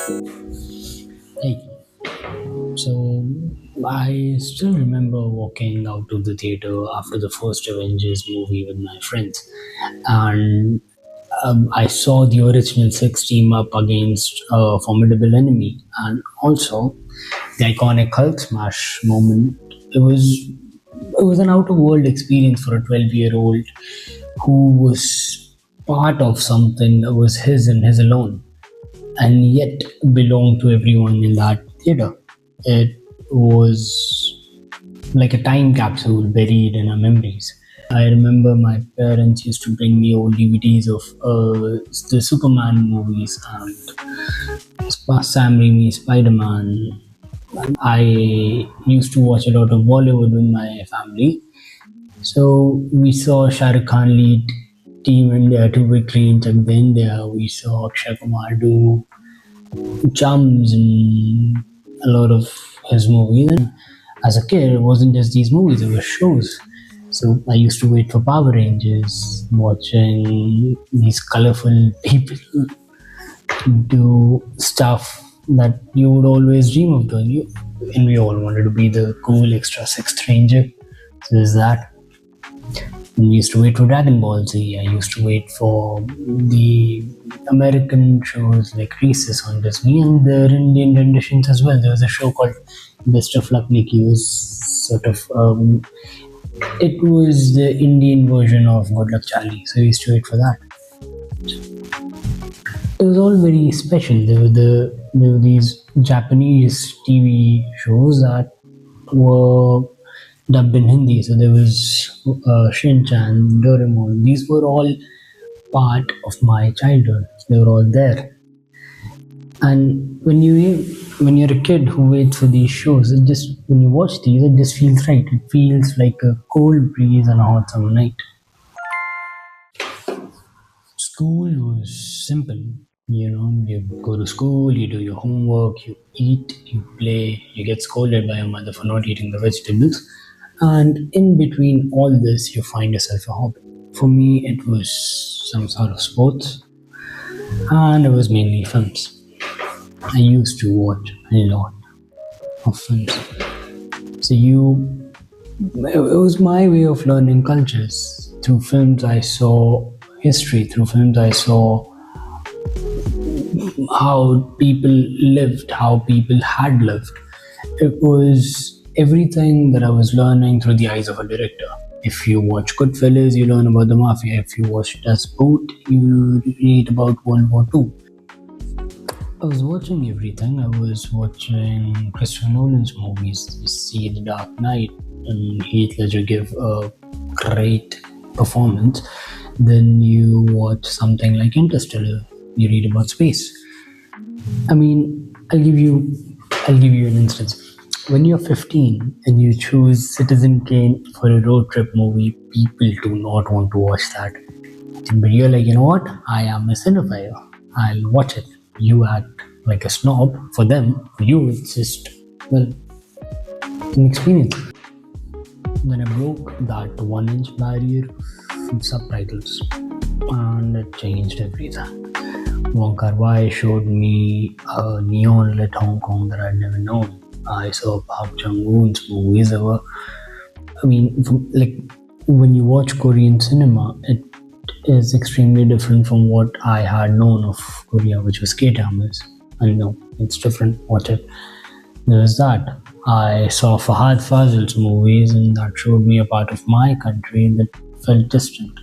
Hey, so I still remember walking out of the theater after the first Avengers movie with my friends, and I saw the original six team up against a formidable enemy, and also the iconic Hulk smash moment. It was an out of world experience for a 12-year-old who was part of something that was his and his alone, and yet belonged to everyone in that theater. It was like a time capsule buried in our memories. I remember my parents used to bring me old DVDs of the Superman movies and Sam Raimi's Spider-Man. I used to watch a lot of Bollywood with my family. So we saw Shah Rukh Khan lead Team India to victory in Chak De India. We saw Akshay Kumar do Chums and a lot of his movies. And as a kid, it wasn't just these movies, it was shows. So I used to wait for Power Rangers, watching these colorful people do stuff that you would always dream of doing. And we all wanted to be the cool extra sixth ranger. So there's that. And we used to wait for Dragon Ball Z. I used to wait for the American shows like Recess on Disney and their Indian renditions as well. There was a show called Best of Luck Nikki. It was sort of it was the Indian version of Good Luck Charlie. So I used to wait for that. It was all very special. There were these Japanese TV shows that were dubbed in Hindi. So there was Shin Chan, Doraemon. These were all part of my childhood. They were all there. And when you're a kid who waits for these shows, it just when you watch these, it just feels right. It feels like a cold breeze on a hot summer night. School was simple. You go to school, you do your homework, you eat, you play, you get scolded by your mother for not eating the vegetables, and in between all this, you find yourself a hobby. For me, it was some sort of sports, and it was mainly films. I used to watch a lot of films. So it was my way of learning cultures. Through films, I saw history. Through films, I saw how people lived, how people had lived. It was everything that I was learning through the eyes of a director. If you watch Goodfellas, you learn about the mafia. If you watch Das Boot, you read about World War II. I was watching everything. I was watching Christopher Nolan's movies. You see The Dark Knight and Heath Ledger give a great performance. Then you watch something like Interstellar. You read about space. I mean, I'll give you an instance. When you're 15 and you choose Citizen Kane for a road trip movie, people do not want to watch that. But you're like, you know what? I am a cinephile. I'll watch it. You act like a snob. For them, for you, it's just, well, an experience. Then I broke that 1 inch barrier from subtitles and it changed everything. Wong Kar Wai showed me a neon lit Hong Kong that I'd never known. I saw Park Chung Woon's movies. Like when you watch Korean cinema, it is extremely different from what I had known of Korea, which was K-dramas. I know it's different. Watch it. There's that. I saw Fahad Fazil's movies, and that showed me a part of my country that felt distant.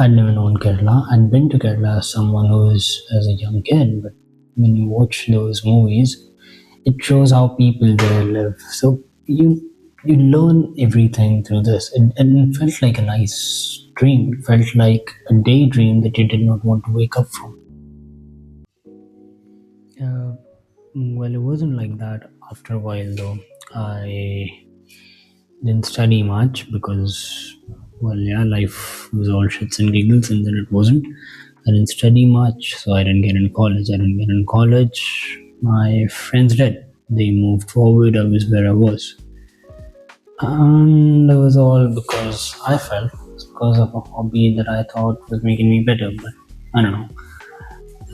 I'd never known Kerala. I'd been to Kerala as someone who was as a young kid, but when you watch those movies, it shows how people there live. So you learn everything through this, and it felt like a nice dream. It felt like a daydream that you did not want to wake up from. Uh, well, it wasn't like that after a while, though. I didn't study much because, well, yeah, life was all shits and giggles, and then it wasn't. I didn't study much, so I didn't get in college. I didn't get in college. My friends did. They moved forward. I was where I was. And it was all because I felt, it's because of a hobby that I thought was making me better, but I don't know.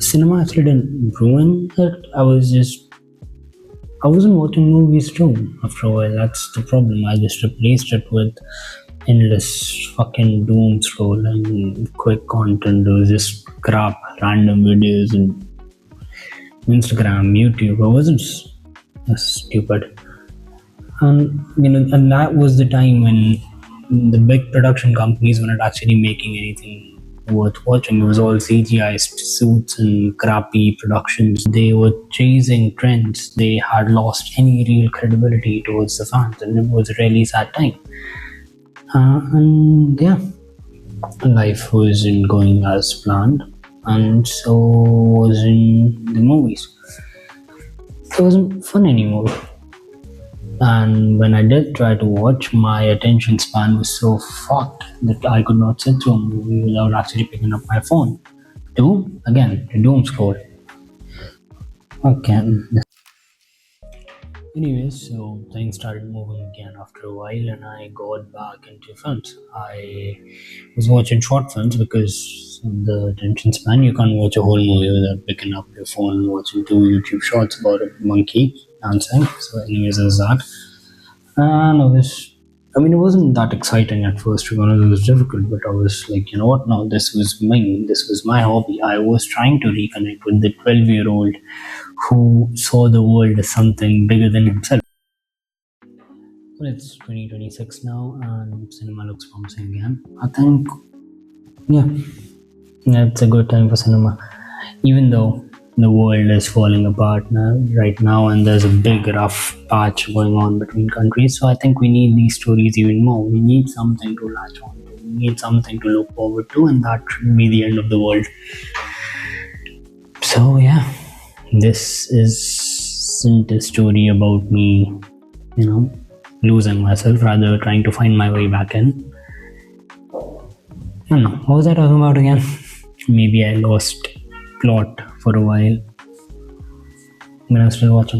cinema actually didn't ruin it. I wasn't watching movies too after a while. That's the problem. I just replaced it with endless fucking doom scrolling, quick content. It was just crap, random videos and Instagram, YouTube. I wasn't stupid. And that was the time when the big production companies were not actually making anything worth watching. It was all CGI suits and crappy productions. They were chasing trends. They had lost any real credibility towards the fans, and it was a really sad time. And yeah, life wasn't going as planned, and so was in the movies. It wasn't fun anymore. And when I did try to watch, my attention span was so fucked that I could not sit through a movie without actually picking up my phone. Doom? Again, the doom scroll. Okay. Anyways, so things started moving again after a while, and I got back into films. I was watching short films because of the attention span. You can't watch a whole movie without picking up your phone and watching two YouTube shorts about a monkey dancing. So, anyways, there's that. And it wasn't that exciting at first. To be honest, it was difficult, but I was like, you know what? No, this was me. This was my hobby. I was trying to reconnect with the 12-year-old who saw the world as something bigger than himself. Well, it's 2026 now, and cinema looks promising again. I think, yeah, it's a good time for cinema. Even though the world is falling apart right now, and there's a big rough patch going on between countries. So I think we need these stories even more. We need something to latch on to. We need something to look forward to, and that should be the end of the world. So yeah, this isn't a story about me, losing myself, rather trying to find my way back in. I don't know, what was I talking about again? Maybe I lost plot for a while. I'm still watching.